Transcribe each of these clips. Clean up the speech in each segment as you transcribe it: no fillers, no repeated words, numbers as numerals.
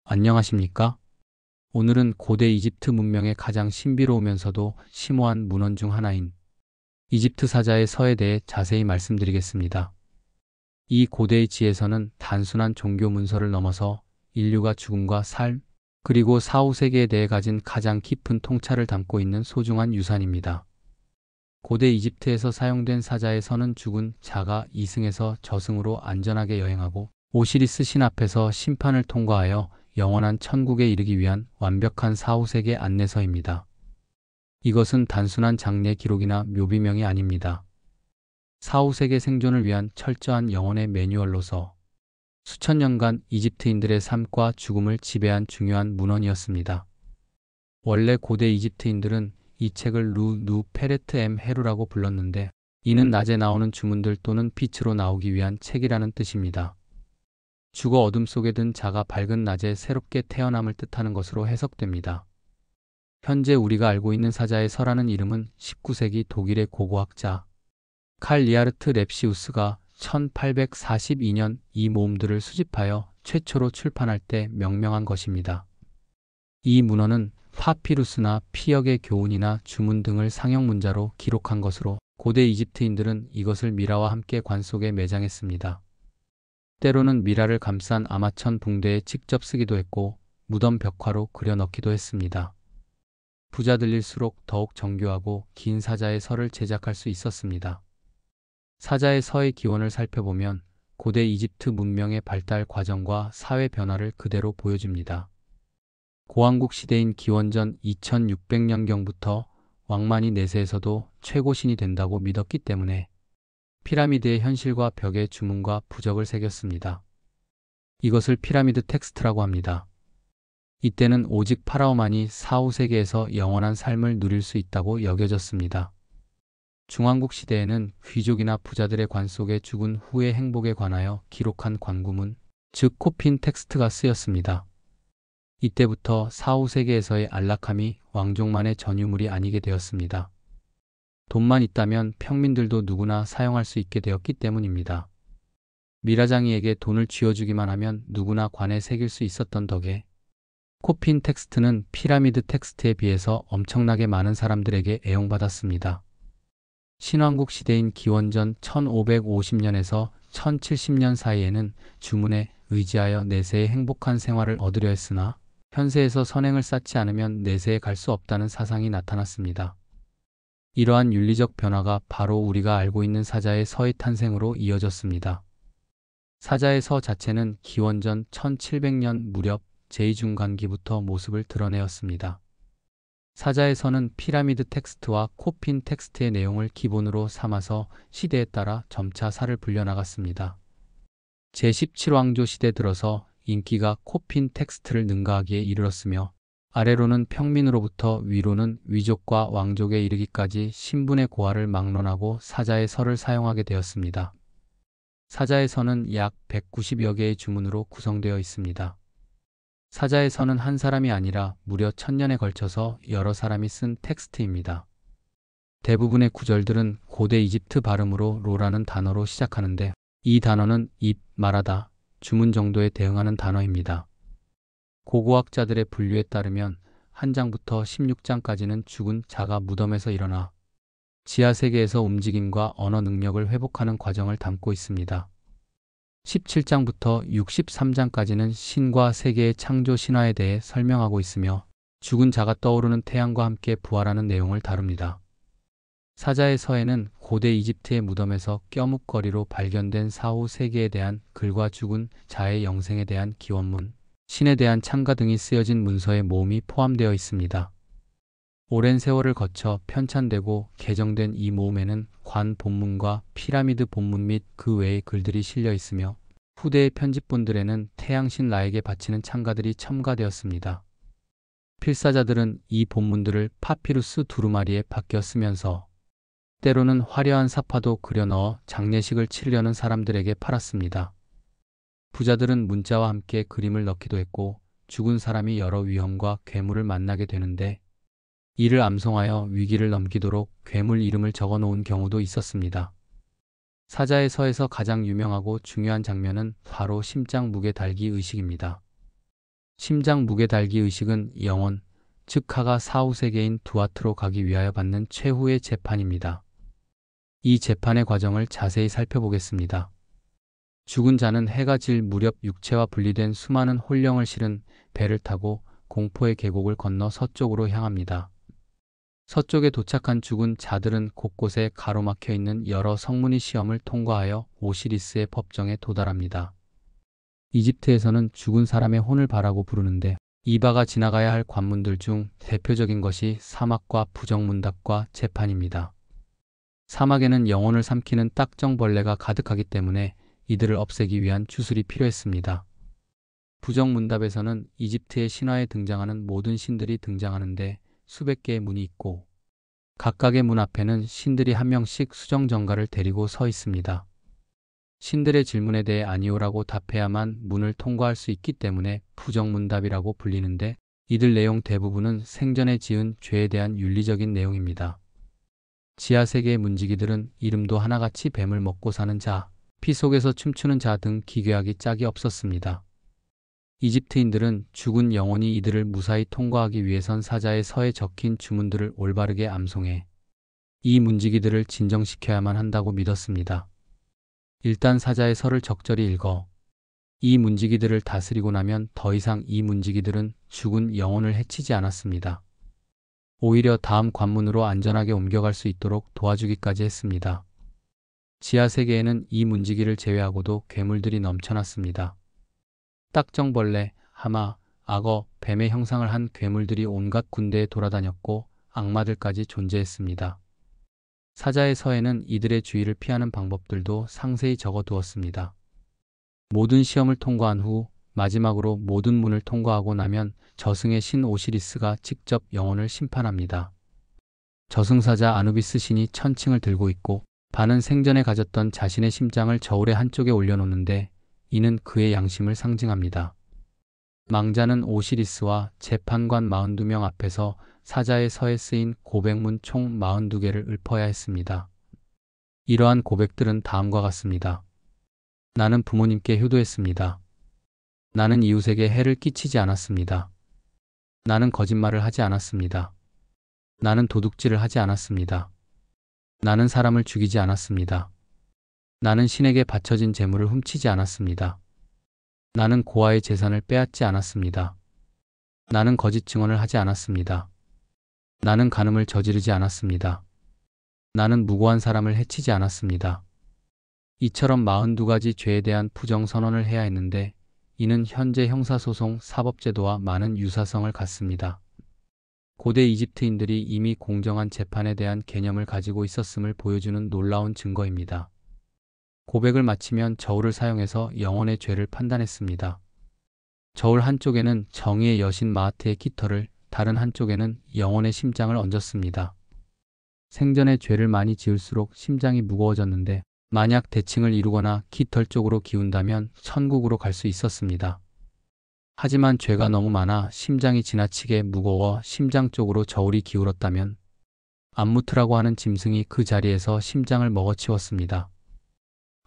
안녕하십니까? 오늘은 고대 이집트 문명의 가장 신비로우면서도 심오한 문헌 중 하나인 이집트 사자의 서에 대해 자세히 말씀드리겠습니다. 이 고대의 지에서는 단순한 종교 문서를 넘어서 인류가 죽음과 삶, 그리고 사후 세계에 대해 가진 가장 깊은 통찰을 담고 있는 소중한 유산입니다. 고대 이집트에서 사용된 사자의 서는 죽은 자가 이승에서 저승으로 안전하게 여행하고 오시리스 신 앞에서 심판을 통과하여 영원한 천국에 이르기 위한 완벽한 사후세계 안내서입니다. 이것은 단순한 장례 기록이나 묘비명이 아닙니다. 사후세계 생존을 위한 철저한 영혼의 매뉴얼로서 수천 년간 이집트인들의 삶과 죽음을 지배한 중요한 문헌이었습니다. 원래 고대 이집트인들은 이 책을 누 페레트 헤루라고 불렀는데, 이는 낮에 나오는 주문들 또는 빛으로 나오기 위한 책이라는 뜻입니다. 죽어 어둠 속에 든 자가 밝은 낮에 새롭게 태어남을 뜻하는 것으로 해석됩니다. 현재 우리가 알고 있는 사자의 서라는 이름은 19세기 독일의 고고학자 칼 리하르트 렙시우스가 1842년 이 모음들을 수집하여 최초로 출판할 때 명명한 것입니다. 이 문헌은 파피루스나 피역의 교훈이나 주문 등을 상형 문자로 기록한 것으로 고대 이집트인들은 이것을 미라와 함께 관 속에 매장했습니다. 때로는 미라를 감싼 아마천 붕대에 직접 쓰기도 했고 무덤 벽화로 그려 넣기도 했습니다. 부자들일수록 더욱 정교하고 긴 사자의 서를 제작할 수 있었습니다. 사자의 서의 기원을 살펴보면 고대 이집트 문명의 발달 과정과 사회 변화를 그대로 보여줍니다. 고왕국 시대인 기원전 2600년경부터 왕만이 내세에서도 최고신이 된다고 믿었기 때문에 피라미드의 현실과 벽에 주문과 부적을 새겼습니다. 이것을 피라미드 텍스트라고 합니다. 이때는 오직 파라오만이 사후 세계에서 영원한 삶을 누릴 수 있다고 여겨졌습니다. 중왕국 시대에는 귀족이나 부자들의 관 속에 죽은 후의 행복에 관하여 기록한 관구문, 즉 코핀 텍스트가 쓰였습니다. 이때부터 사후 세계에서의 안락함이 왕족만의 전유물이 아니게 되었습니다. 돈만 있다면 평민들도 누구나 사용할 수 있게 되었기 때문입니다. 미라장이에게 돈을 쥐어주기만 하면 누구나 관에 새길 수 있었던 덕에 코핀 텍스트는 피라미드 텍스트에 비해서 엄청나게 많은 사람들에게 애용받았습니다. 신왕국 시대인 기원전 1550년에서 1070년 사이에는 주문에 의지하여 내세의 행복한 생활을 얻으려 했으나 현세에서 선행을 쌓지 않으면 내세에 갈 수 없다는 사상이 나타났습니다. 이러한 윤리적 변화가 바로 우리가 알고 있는 사자의 서의 탄생으로 이어졌습니다. 사자의 서 자체는 기원전 1700년 무렵 제2중간기부터 모습을 드러내었습니다. 사자의 서는 피라미드 텍스트와 코핀 텍스트의 내용을 기본으로 삼아서 시대에 따라 점차 살을 불려나갔습니다. 제17왕조 시대 들어서 인기가 코핀 텍스트를 능가하기에 이르렀으며 아래로는 평민으로부터 위로는 위족과 왕족에 이르기까지 신분의 고하를 막론하고 사자의 서를 사용하게 되었습니다. 사자의 서는 약 190여 개의 주문으로 구성되어 있습니다. 사자의 서는 한 사람이 아니라 무려 1000년에 걸쳐서 여러 사람이 쓴 텍스트입니다. 대부분의 구절들은 고대 이집트 발음으로 로라는 단어로 시작하는데, 이 단어는 입, 말하다, 주문 정도에 대응하는 단어입니다. 고고학자들의 분류에 따르면 한 장부터 16장까지는 죽은 자가 무덤에서 일어나 지하세계에서 움직임과 언어 능력을 회복하는 과정을 담고 있습니다. 17장부터 63장까지는 신과 세계의 창조 신화에 대해 설명하고 있으며 죽은 자가 떠오르는 태양과 함께 부활하는 내용을 다룹니다. 사자의 서에는 고대 이집트의 무덤에서 껴묵거리로 발견된 사후 세계에 대한 글과 죽은 자의 영생에 대한 기원문, 신에 대한 찬가 등이 쓰여진 문서의 모음이 포함되어 있습니다. 오랜 세월을 거쳐 편찬되고 개정된 이 모음에는 관 본문과 피라미드 본문 및 그 외의 글들이 실려 있으며 후대의 편집본들에는 태양신 라에게 바치는 찬가들이 첨가되었습니다. 필사자들은 이 본문들을 파피루스 두루마리에 바뀌어 쓰면서 때로는 화려한 사파도 그려 넣어 장례식을 치르려는 사람들에게 팔았습니다. 부자들은 문자와 함께 그림을 넣기도 했고 죽은 사람이 여러 위험과 괴물을 만나게 되는데 이를 암송하여 위기를 넘기도록 괴물 이름을 적어 놓은 경우도 있었습니다. 사자의 서에서 가장 유명하고 중요한 장면은 바로 심장 무게 달기 의식입니다. 심장 무게 달기 의식은 영혼, 즉 하가 사후 세계인 두아트로 가기 위하여 받는 최후의 재판입니다. 이 재판의 과정을 자세히 살펴보겠습니다. 죽은 자는 해가 질 무렵 육체와 분리된 수많은 혼령을 실은 배를 타고 공포의 계곡을 건너 서쪽으로 향합니다. 서쪽에 도착한 죽은 자들은 곳곳에 가로막혀 있는 여러 성문의 시험을 통과하여 오시리스의 법정에 도달합니다. 이집트에서는 죽은 사람의 혼을 바라고 부르는데 이바가 지나가야 할 관문들 중 대표적인 것이 사막과 부정문답과 재판입니다. 사막에는 영혼을 삼키는 딱정벌레가 가득하기 때문에 이들을 없애기 위한 주술이 필요했습니다. 부정문답에서는 이집트의 신화에 등장하는 모든 신들이 등장하는데 수백 개의 문이 있고 각각의 문 앞에는 신들이 한 명씩 수정정가를 데리고 서 있습니다. 신들의 질문에 대해 아니오라고 답해야만 문을 통과할 수 있기 때문에 부정문답이라고 불리는데 이들 내용 대부분은 생전에 지은 죄에 대한 윤리적인 내용입니다. 지하세계의 문지기들은 이름도 하나같이 뱀을 먹고 사는 자, 피 속에서 춤추는 자 등 기괴하기 짝이 없었습니다. 이집트인들은 죽은 영혼이 이들을 무사히 통과하기 위해선 사자의 서에 적힌 주문들을 올바르게 암송해 이 문지기들을 진정시켜야만 한다고 믿었습니다. 일단 사자의 서를 적절히 읽어 이 문지기들을 다스리고 나면 더 이상 이 문지기들은 죽은 영혼을 해치지 않았습니다. 오히려 다음 관문으로 안전하게 옮겨갈 수 있도록 도와주기까지 했습니다. 지하세계에는 이 문지기를 제외하고도 괴물들이 넘쳐났습니다. 딱정벌레, 하마, 악어, 뱀의 형상을 한 괴물들이 온갖 군대에 돌아다녔고 악마들까지 존재했습니다. 사자의 서에는 이들의 주의를 피하는 방법들도 상세히 적어두었습니다. 모든 시험을 통과한 후 마지막으로 모든 문을 통과하고 나면 저승의 신 오시리스가 직접 영혼을 심판합니다. 저승사자 아누비스 신이 천칭을 들고 있고 반은 생전에 가졌던 자신의 심장을 저울의 한쪽에 올려놓는데 이는 그의 양심을 상징합니다. 망자는 오시리스와 재판관 42명 앞에서 사자의 서에 쓰인 고백문 총 42개를 읊어야 했습니다. 이러한 고백들은 다음과 같습니다. 나는 부모님께 효도했습니다. 나는 이웃에게 해를 끼치지 않았습니다. 나는 거짓말을 하지 않았습니다. 나는 도둑질을 하지 않았습니다. 나는 사람을 죽이지 않았습니다. 나는 신에게 바쳐진 재물을 훔치지 않았습니다. 나는 고아의 재산을 빼앗지 않았습니다. 나는 거짓 증언을 하지 않았습니다. 나는 간음을 저지르지 않았습니다. 나는 무고한 사람을 해치지 않았습니다. 이처럼 42가지 죄에 대한 부정선언을 해야 했는데 이는 현재 형사소송 사법제도와 많은 유사성을 갖습니다. 고대 이집트인들이 이미 공정한 재판에 대한 개념을 가지고 있었음을 보여주는 놀라운 증거입니다. 고백을 마치면 저울을 사용해서 영혼의 죄를 판단했습니다. 저울 한쪽에는 정의의 여신 마하트의 깃털을, 다른 한쪽에는 영혼의 심장을 얹었습니다. 생전에 죄를 많이 지을수록 심장이 무거워졌는데 만약 대칭을 이루거나 깃털 쪽으로 기운다면 천국으로 갈 수 있었습니다. 하지만 죄가 너무 많아 심장이 지나치게 무거워 심장 쪽으로 저울이 기울었다면 암무트라고 하는 짐승이 그 자리에서 심장을 먹어치웠습니다.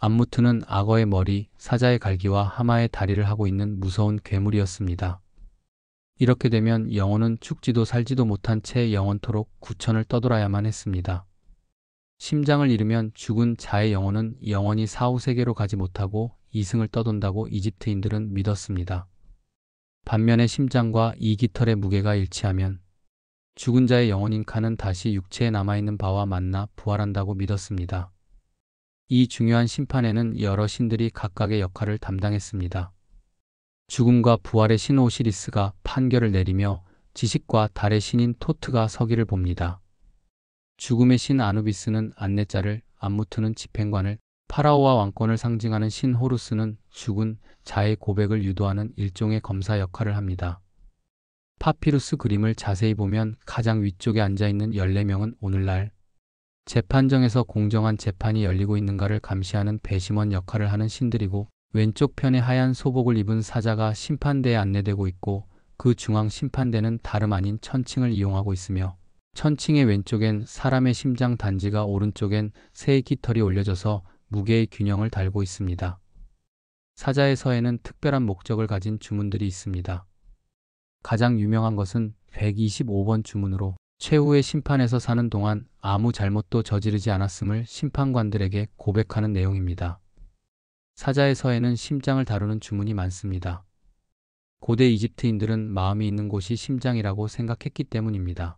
암무트는 악어의 머리, 사자의 갈기와 하마의 다리를 하고 있는 무서운 괴물이었습니다. 이렇게 되면 영혼은 죽지도 살지도 못한 채 영원토록 구천을 떠돌아야만 했습니다. 심장을 잃으면 죽은 자의 영혼은 영원히 사후세계로 가지 못하고 이승을 떠돈다고 이집트인들은 믿었습니다. 반면에 심장과 이 깃털의 무게가 일치하면 죽은 자의 영혼인 칸은 다시 육체에 남아있는 바와 만나 부활한다고 믿었습니다. 이 중요한 심판에는 여러 신들이 각각의 역할을 담당했습니다. 죽음과 부활의 신 오시리스가 판결을 내리며 지식과 달의 신인 토트가 서기를 봅니다. 죽음의 신 아누비스는 안내자를, 암무트는 집행관을, 파라오와 왕권을 상징하는 신 호루스는 죽은 자의 고백을 유도하는 일종의 검사 역할을 합니다. 파피루스 그림을 자세히 보면 가장 위쪽에 앉아있는 14명은 오늘날 재판정에서 공정한 재판이 열리고 있는가를 감시하는 배심원 역할을 하는 신들이고 왼쪽 편에 하얀 소복을 입은 사자가 심판대에 안내되고 있고 그 중앙 심판대는 다름 아닌 천칭을 이용하고 있으며 천칭의 왼쪽엔 사람의 심장 단지가 오른쪽엔 새의 깃털이 올려져서 무게의 균형을 달고 있습니다. 사자의 서에는 특별한 목적을 가진 주문들이 있습니다. 가장 유명한 것은 125번 주문으로 최후의 심판에서 사는 동안 아무 잘못도 저지르지 않았음을 심판관들에게 고백하는 내용입니다. 사자의 서에는 심장을 다루는 주문이 많습니다. 고대 이집트인들은 마음이 있는 곳이 심장이라고 생각했기 때문입니다.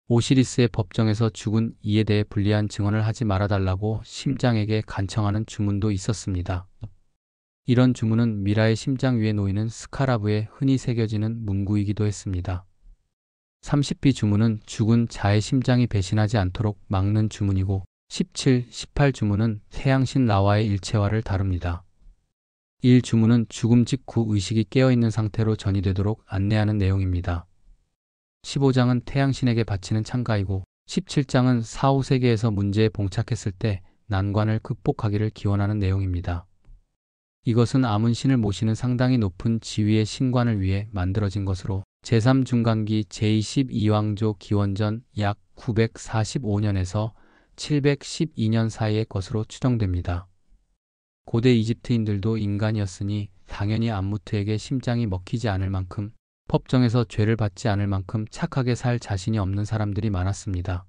오시리스의 법정에서 죽은 이에 대해 불리한 증언을 하지 말아달라고 심장에게 간청하는 주문도 있었습니다. 이런 주문은 미라의 심장 위에 놓이는 스카라브에 흔히 새겨지는 문구이기도 했습니다. 30비 주문은 죽은 자의 심장이 배신하지 않도록 막는 주문이고 17, 18 주문은 태양신 라와의 일체화를 다룹니다. 1 주문은 죽음 직후 의식이 깨어있는 상태로 전이되도록 안내하는 내용입니다. 15장은 태양신에게 바치는 찬가이고 17장은 사후 세계에서 문제에 봉착했을 때 난관을 극복하기를 기원하는 내용입니다. 이것은 아문신을 모시는 상당히 높은 지위의 신관을 위해 만들어진 것으로 제3중간기 제22왕조 기원전 약 945년에서 712년 사이의 것으로 추정됩니다. 고대 이집트인들도 인간이었으니 당연히 암무트에게 심장이 먹히지 않을 만큼 법정에서 죄를 받지 않을 만큼 착하게 살 자신이 없는 사람들이 많았습니다.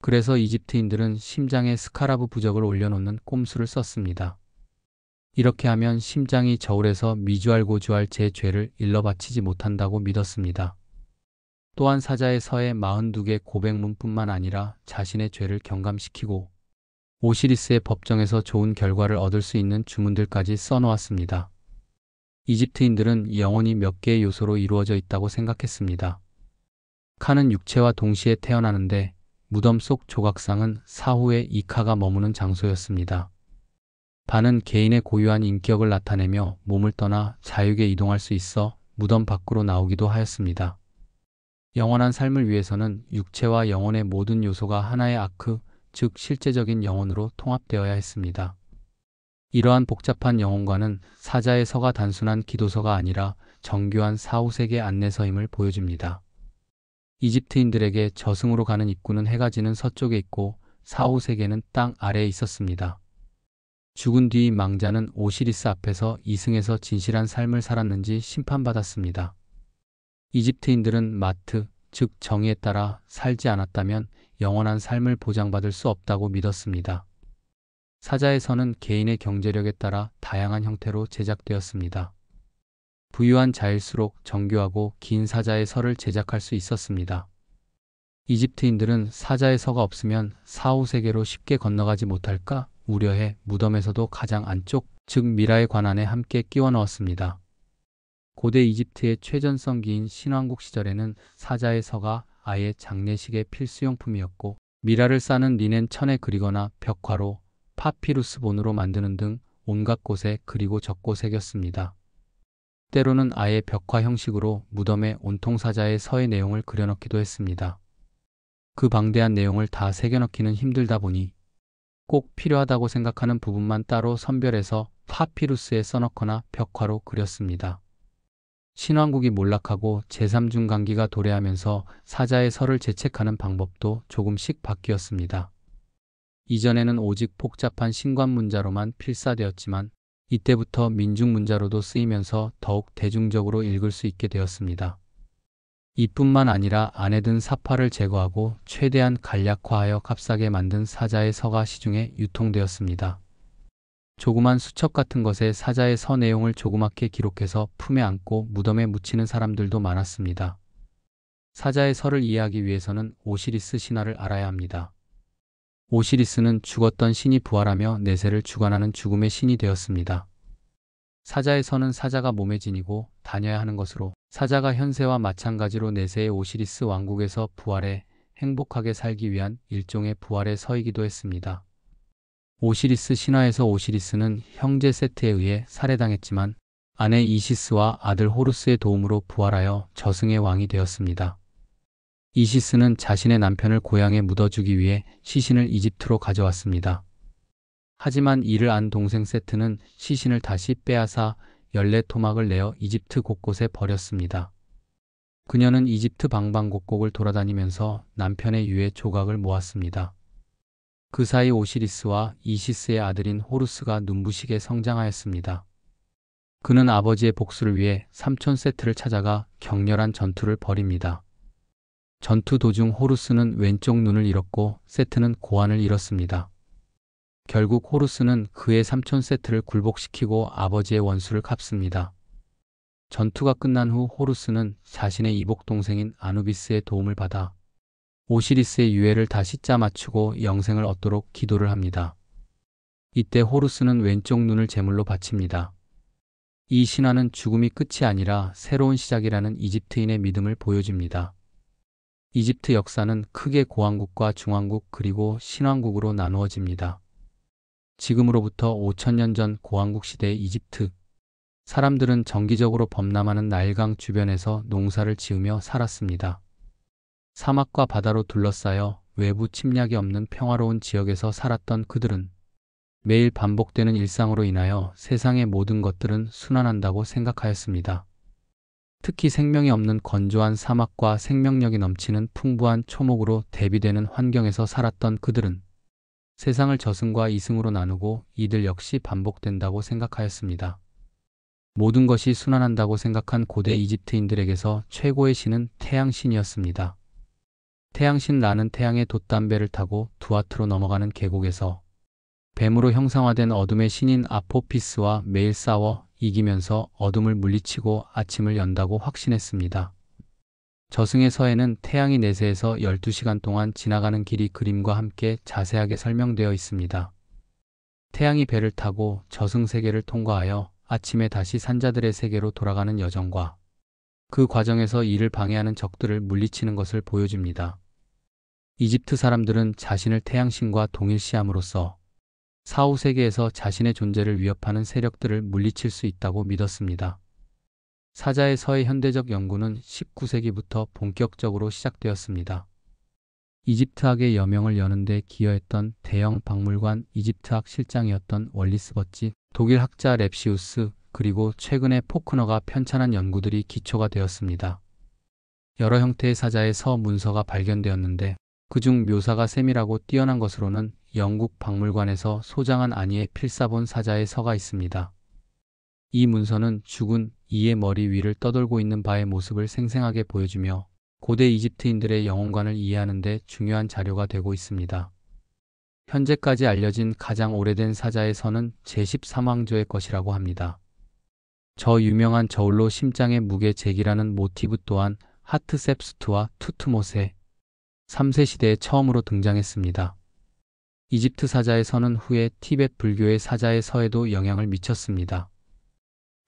그래서 이집트인들은 심장에 스카라브 부적을 올려놓는 꼼수를 썼습니다. 이렇게 하면 심장이 저울에서 미주알고주알 제 죄를 일러 바치지 못한다고 믿었습니다. 또한 사자의 서에 42개 고백문뿐만 아니라 자신의 죄를 경감시키고 오시리스의 법정에서 좋은 결과를 얻을 수 있는 주문들까지 써놓았습니다. 이집트인들은 영혼이 몇 개의 요소로 이루어져 있다고 생각했습니다. 칸은 육체와 동시에 태어나는데 무덤 속 조각상은 사후에 이카가 머무는 장소였습니다. 반은 개인의 고유한 인격을 나타내며 몸을 떠나 자유게 이동할 수 있어 무덤 밖으로 나오기도 하였습니다. 영원한 삶을 위해서는 육체와 영혼의 모든 요소가 하나의 아크, 즉 실제적인 영혼으로 통합되어야 했습니다. 이러한 복잡한 영혼과는 사자의 서가 단순한 기도서가 아니라 정교한 사후세계 안내서임을 보여줍니다. 이집트인들에게 저승으로 가는 입구는 해가 지는 서쪽에 있고 사후세계는 땅 아래에 있었습니다. 죽은 뒤 망자는 오시리스 앞에서 이승에서 진실한 삶을 살았는지 심판받았습니다. 이집트인들은 마트, 즉 정의에 따라 살지 않았다면 영원한 삶을 보장받을 수 없다고 믿었습니다. 사자의 서는 개인의 경제력에 따라 다양한 형태로 제작되었습니다. 부유한 자일수록 정교하고 긴 사자의 서를 제작할 수 있었습니다. 이집트인들은 사자의 서가 없으면 사후 세계로 쉽게 건너가지 못할까 우려해 무덤에서도 가장 안쪽, 즉 미라의 관안에 함께 끼워 넣었습니다. 고대 이집트의 최전성기인 신왕국 시절에는 사자의 서가 아예 장례식의 필수용품이었고 미라를 싸는 리넨 천에 그리거나 벽화로 파피루스 본으로 만드는 등 온갖 곳에 그리고 적고 새겼습니다. 때로는 아예 벽화 형식으로 무덤에 온통 사자의 서의 내용을 그려넣기도 했습니다. 그 방대한 내용을 다 새겨넣기는 힘들다 보니 꼭 필요하다고 생각하는 부분만 따로 선별해서 파피루스에 써넣거나 벽화로 그렸습니다. 신왕국이 몰락하고 제3중간기가 도래하면서 사자의 서를 제책하는 방법도 조금씩 바뀌었습니다. 이전에는 오직 복잡한 신관문자로만 필사되었지만 이때부터 민중문자로도 쓰이면서 더욱 대중적으로 읽을 수 있게 되었습니다. 이뿐만 아니라 안에 든 사파를 제거하고 최대한 간략화하여 값싸게 만든 사자의 서가 시중에 유통되었습니다. 조그만 수첩 같은 것에 사자의 서 내용을 조그맣게 기록해서 품에 안고 무덤에 묻히는 사람들도 많았습니다. 사자의 서를 이해하기 위해서는 오시리스 신화를 알아야 합니다. 오시리스는 죽었던 신이 부활하며 내세를 주관하는 죽음의 신이 되었습니다. 사자의 서는 사자가 몸에 지니고 다녀야 하는 것으로 사자가 현세와 마찬가지로 내세의 오시리스 왕국에서 부활해 행복하게 살기 위한 일종의 부활의 서이기도 했습니다. 오시리스 신화에서 오시리스는 형제 세트에 의해 살해당했지만 아내 이시스와 아들 호루스의 도움으로 부활하여 저승의 왕이 되었습니다. 이시스는 자신의 남편을 고향에 묻어주기 위해 시신을 이집트로 가져왔습니다. 하지만 이를 안 동생 세트는 시신을 다시 빼앗아 14토막을 내어 이집트 곳곳에 버렸습니다. 그녀는 이집트 방방곡곡을 돌아다니면서 남편의 유해 조각을 모았습니다. 그 사이 오시리스와 이시스의 아들인 호루스가 눈부시게 성장하였습니다. 그는 아버지의 복수를 위해 삼촌 세트를 찾아가 격렬한 전투를 벌입니다. 전투 도중 호루스는 왼쪽 눈을 잃었고 세트는 고환을 잃었습니다. 결국 호루스는 그의 삼촌 세트를 굴복시키고 아버지의 원수를 갚습니다. 전투가 끝난 후 호루스는 자신의 이복 동생인 아누비스의 도움을 받아 오시리스의 유해를 다시 짜 맞추고 영생을 얻도록 기도를 합니다. 이때 호루스는 왼쪽 눈을 제물로 바칩니다. 이 신화는 죽음이 끝이 아니라 새로운 시작이라는 이집트인의 믿음을 보여줍니다. 이집트 역사는 크게 고왕국과 중왕국 그리고 신왕국으로 나누어집니다. 지금으로부터 5000년 전 고왕국 시대의 이집트, 사람들은 정기적으로 범람하는 나일강 주변에서 농사를 지으며 살았습니다. 사막과 바다로 둘러싸여 외부 침략이 없는 평화로운 지역에서 살았던 그들은 매일 반복되는 일상으로 인하여 세상의 모든 것들은 순환한다고 생각하였습니다. 특히 생명이 없는 건조한 사막과 생명력이 넘치는 풍부한 초목으로 대비되는 환경에서 살았던 그들은 세상을 저승과 이승으로 나누고 이들 역시 반복된다고 생각하였습니다. 모든 것이 순환한다고 생각한 고대 이집트인들에게서 최고의 신은 태양신이었습니다. 태양신 라는 태양의 돛담배를 타고 두아트로 넘어가는 계곡에서 뱀으로 형상화된 어둠의 신인 아포피스와 매일 싸워 이기면서 어둠을 물리치고 아침을 연다고 확신했습니다. 저승의 서에는 태양이 내세에서 12시간 동안 지나가는 길이 그림과 함께 자세하게 설명되어 있습니다. 태양이 배를 타고 저승 세계를 통과하여 아침에 다시 산자들의 세계로 돌아가는 여정과 그 과정에서 이를 방해하는 적들을 물리치는 것을 보여줍니다. 이집트 사람들은 자신을 태양신과 동일시함으로써 사후 세계에서 자신의 존재를 위협하는 세력들을 물리칠 수 있다고 믿었습니다. 사자의 서의 현대적 연구는 19세기부터 본격적으로 시작되었습니다. 이집트학의 여명을 여는 데 기여했던 대형 박물관 이집트학 실장이었던 월리스 버치, 독일 학자 랩시우스, 그리고 최근에 포크너가 편찬한 연구들이 기초가 되었습니다. 여러 형태의 사자의 서 문서가 발견되었는데 그중 묘사가 세밀하고 뛰어난 것으로는 영국 박물관에서 소장한 아니의 필사본 사자의 서가 있습니다. 이 문서는 죽은 이의 머리 위를 떠돌고 있는 바의 모습을 생생하게 보여주며 고대 이집트인들의 영혼관을 이해하는 데 중요한 자료가 되고 있습니다. 현재까지 알려진 가장 오래된 사자의 서는 제13왕조의 것이라고 합니다. 저 유명한 저울로 심장의 무게 재기라는 모티브 또한 하트셉스트와 투트모세 3세 시대에 처음으로 등장했습니다. 이집트 사자의 서는 후에 티베트 불교의 사자의 서에도 영향을 미쳤습니다.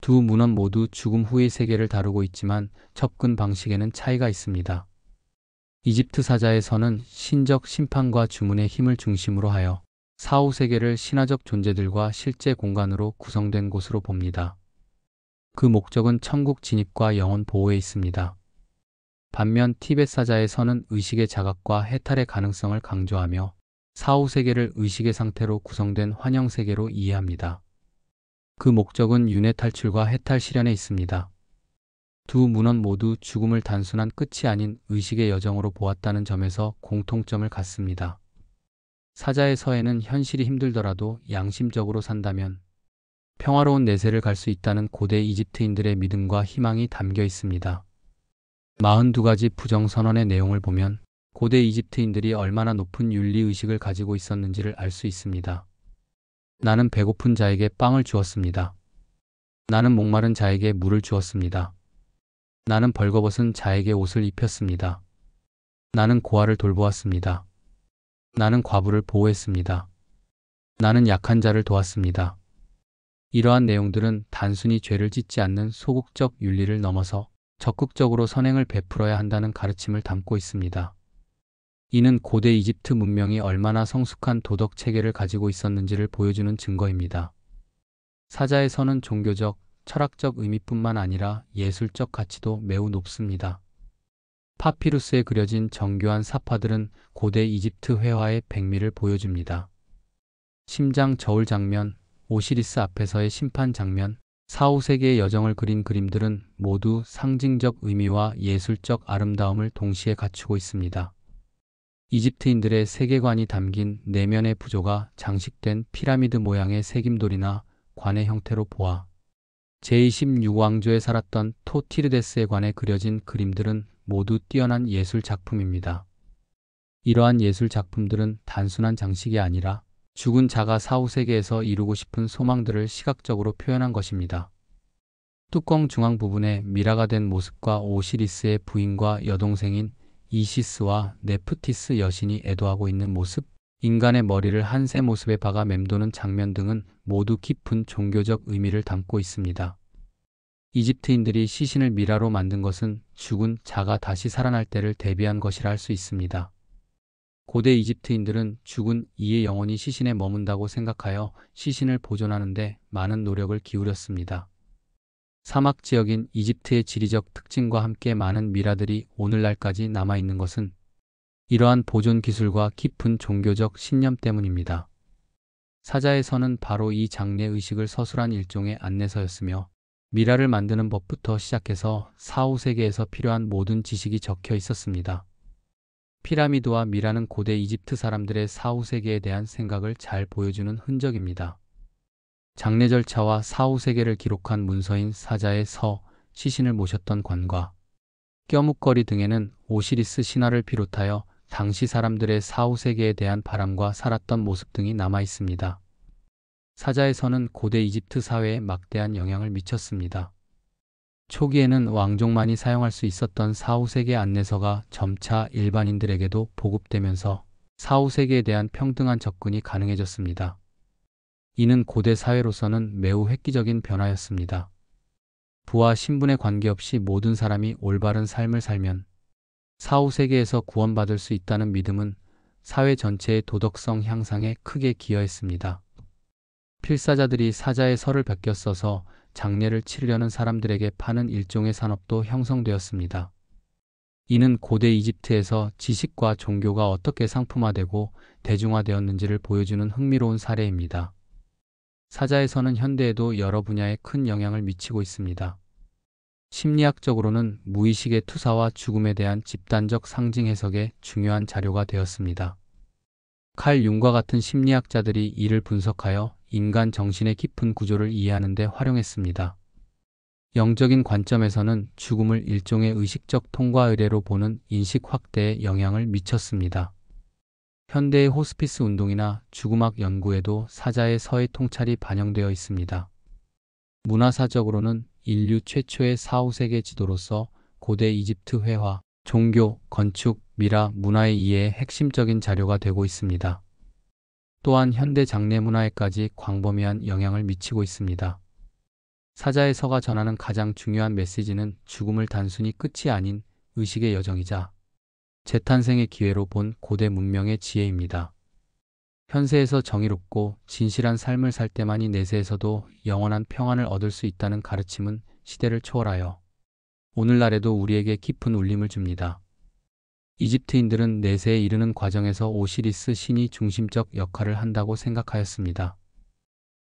두 문헌 모두 죽음 후의 세계를 다루고 있지만 접근 방식에는 차이가 있습니다. 이집트 사자의 서는 신적 심판과 주문의 힘을 중심으로 하여 사후 세계를 신화적 존재들과 실제 공간으로 구성된 곳으로 봅니다. 그 목적은 천국 진입과 영혼 보호에 있습니다. 반면 티베트 사자의 서는 의식의 자각과 해탈의 가능성을 강조하며 사후 세계를 의식의 상태로 구성된 환영 세계로 이해합니다. 그 목적은 윤회 탈출과 해탈 실현에 있습니다. 두 문헌 모두 죽음을 단순한 끝이 아닌 의식의 여정으로 보았다는 점에서 공통점을 갖습니다. 사자의 서에는 현실이 힘들더라도 양심적으로 산다면 평화로운 내세를 갈 수 있다는 고대 이집트인들의 믿음과 희망이 담겨 있습니다. 42가지 부정선언의 내용을 보면 고대 이집트인들이 얼마나 높은 윤리의식을 가지고 있었는지를 알 수 있습니다. 나는 배고픈 자에게 빵을 주었습니다. 나는 목마른 자에게 물을 주었습니다. 나는 벌거벗은 자에게 옷을 입혔습니다. 나는 고아를 돌보았습니다. 나는 과부를 보호했습니다. 나는 약한 자를 도왔습니다. 이러한 내용들은 단순히 죄를 짓지 않는 소극적 윤리를 넘어서 적극적으로 선행을 베풀어야 한다는 가르침을 담고 있습니다. 이는 고대 이집트 문명이 얼마나 성숙한 도덕 체계를 가지고 있었는지를 보여주는 증거입니다. 사자의 서는 종교적, 철학적 의미뿐만 아니라 예술적 가치도 매우 높습니다. 파피루스에 그려진 정교한 사파들은 고대 이집트 회화의 백미를 보여줍니다. 심장 저울 장면, 오시리스 앞에서의 심판 장면, 사후 세계의 여정을 그린 그림들은 모두 상징적 의미와 예술적 아름다움을 동시에 갖추고 있습니다. 이집트인들의 세계관이 담긴 내면의 부조가 장식된 피라미드 모양의 새김돌이나 관의 형태로 보아 제26왕조에 살았던 토티르데스에 관해 그려진 그림들은 모두 뛰어난 예술 작품입니다. 이러한 예술 작품들은 단순한 장식이 아니라 죽은 자가 사후세계에서 이루고 싶은 소망들을 시각적으로 표현한 것입니다. 뚜껑 중앙 부분에 미라가 된 모습과 오시리스의 부인과 여동생인 이시스와 네프티스 여신이 애도하고 있는 모습, 인간의 머리를 한 새 모습에 박아 맴도는 장면 등은 모두 깊은 종교적 의미를 담고 있습니다. 이집트인들이 시신을 미라로 만든 것은 죽은 자가 다시 살아날 때를 대비한 것이라 할 수 있습니다. 고대 이집트인들은 죽은 이의 영혼이 시신에 머문다고 생각하여 시신을 보존하는 데 많은 노력을 기울였습니다. 사막 지역인 이집트의 지리적 특징과 함께 많은 미라들이 오늘날까지 남아있는 것은 이러한 보존 기술과 깊은 종교적 신념 때문입니다. 사자에서는 바로 이 장례 의식을 서술한 일종의 안내서였으며 미라를 만드는 법부터 시작해서 사후세계에서 필요한 모든 지식이 적혀 있었습니다. 피라미드와 미라는 고대 이집트 사람들의 사후세계에 대한 생각을 잘 보여주는 흔적입니다. 장례 절차와 사후세계를 기록한 문서인 사자의 서, 시신을 모셨던 관과 껴묵거리 등에는 오시리스 신화를 비롯하여 당시 사람들의 사후세계에 대한 바람과 살았던 모습 등이 남아 있습니다. 사자의 서는 고대 이집트 사회에 막대한 영향을 미쳤습니다. 초기에는 왕족만이 사용할 수 있었던 사후세계 안내서가 점차 일반인들에게도 보급되면서 사후세계에 대한 평등한 접근이 가능해졌습니다. 이는 고대 사회로서는 매우 획기적인 변화였습니다. 부와 신분에 관계없이 모든 사람이 올바른 삶을 살면 사후세계에서 구원받을 수 있다는 믿음은 사회 전체의 도덕성 향상에 크게 기여했습니다. 필사자들이 사자의 서를 베껴 써서 장례를 치르려는 사람들에게 파는 일종의 산업도 형성되었습니다. 이는 고대 이집트에서 지식과 종교가 어떻게 상품화되고 대중화되었는지를 보여주는 흥미로운 사례입니다. 사자의 서는 현대에도 여러 분야에 큰 영향을 미치고 있습니다. 심리학적으로는 무의식의 투사와 죽음에 대한 집단적 상징 해석에 중요한 자료가 되었습니다. 칼 융과 같은 심리학자들이 이를 분석하여 인간 정신의 깊은 구조를 이해하는 데 활용했습니다. 영적인 관점에서는 죽음을 일종의 의식적 통과 의례로 보는 인식 확대에 영향을 미쳤습니다. 현대의 호스피스 운동이나 죽음학 연구에도 사자의 서의 통찰이 반영되어 있습니다. 문화사적으로는 인류 최초의 사후세계 지도로서 고대 이집트 회화, 종교, 건축, 미라, 문화의 이해에 핵심적인 자료가 되고 있습니다. 또한 현대 장례 문화에까지 광범위한 영향을 미치고 있습니다. 사자의 서가 전하는 가장 중요한 메시지는 죽음을 단순히 끝이 아닌 의식의 여정이자 재탄생의 기회로 본 고대 문명의 지혜입니다. 현세에서 정의롭고 진실한 삶을 살 때만이 내세에서도 영원한 평안을 얻을 수 있다는 가르침은 시대를 초월하여 오늘날에도 우리에게 깊은 울림을 줍니다. 이집트인들은 내세에 이르는 과정에서 오시리스 신이 중심적 역할을 한다고 생각하였습니다.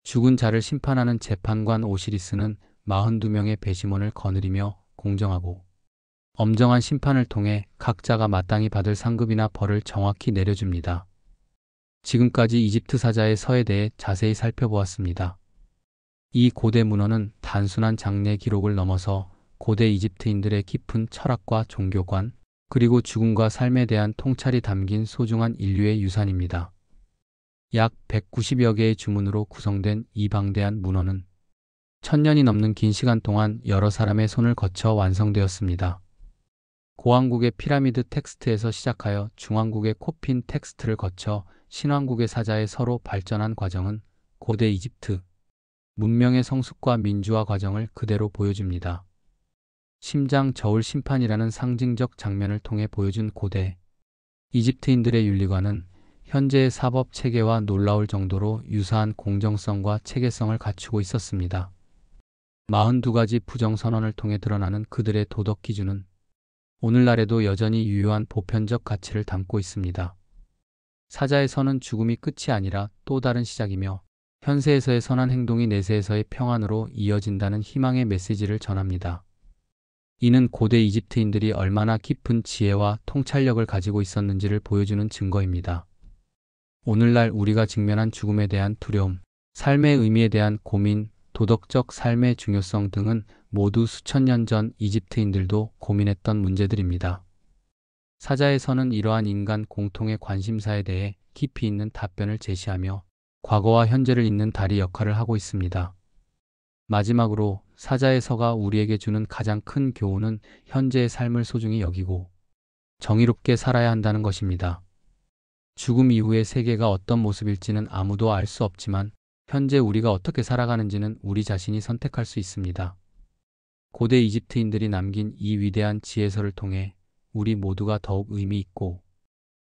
죽은 자를 심판하는 재판관 오시리스는 42명의 배심원을 거느리며 공정하고 엄정한 심판을 통해 각자가 마땅히 받을 상급이나 벌을 정확히 내려줍니다. 지금까지 이집트 사자의 서에 대해 자세히 살펴보았습니다. 이 고대 문헌은 단순한 장례 기록을 넘어서 고대 이집트인들의 깊은 철학과 종교관, 그리고 죽음과 삶에 대한 통찰이 담긴 소중한 인류의 유산입니다. 약 190여 개의 주문으로 구성된 이 방대한 문헌은 1000년이 넘는 긴 시간 동안 여러 사람의 손을 거쳐 완성되었습니다. 고왕국의 피라미드 텍스트에서 시작하여 중왕국의 코핀 텍스트를 거쳐 신왕국의 사자의 서로 발전한 과정은 고대 이집트 문명의 성숙과 민주화 과정을 그대로 보여줍니다. 심장 저울 심판이라는 상징적 장면을 통해 보여준 고대 이집트인들의 윤리관은 현재의 사법 체계와 놀라울 정도로 유사한 공정성과 체계성을 갖추고 있었습니다. 42가지 부정선언을 통해 드러나는 그들의 도덕 기준은 오늘날에도 여전히 유효한 보편적 가치를 담고 있습니다. 사자의 선은 죽음이 끝이 아니라 또 다른 시작이며 현세에서의 선한 행동이 내세에서의 평안으로 이어진다는 희망의 메시지를 전합니다. 이는 고대 이집트인들이 얼마나 깊은 지혜와 통찰력을 가지고 있었는지를 보여주는 증거입니다. 오늘날 우리가 직면한 죽음에 대한 두려움, 삶의 의미에 대한 고민, 도덕적 삶의 중요성 등은 모두 수천 년 전 이집트인들도 고민했던 문제들입니다. 사자에서는 이러한 인간 공통의 관심사에 대해 깊이 있는 답변을 제시하며 과거와 현재를 잇는 다리 역할을 하고 있습니다. 마지막으로 사자의 서가 우리에게 주는 가장 큰 교훈은 현재의 삶을 소중히 여기고 정의롭게 살아야 한다는 것입니다. 죽음 이후의 세계가 어떤 모습일지는 아무도 알 수 없지만 현재 우리가 어떻게 살아가는지는 우리 자신이 선택할 수 있습니다. 고대 이집트인들이 남긴 이 위대한 지혜서를 통해 우리 모두가 더욱 의미 있고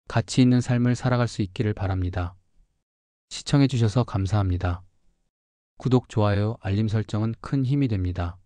가치 있는 삶을 살아갈 수 있기를 바랍니다. 시청해 주셔서 감사합니다. 구독, 좋아요, 알림 설정은 큰 힘이 됩니다.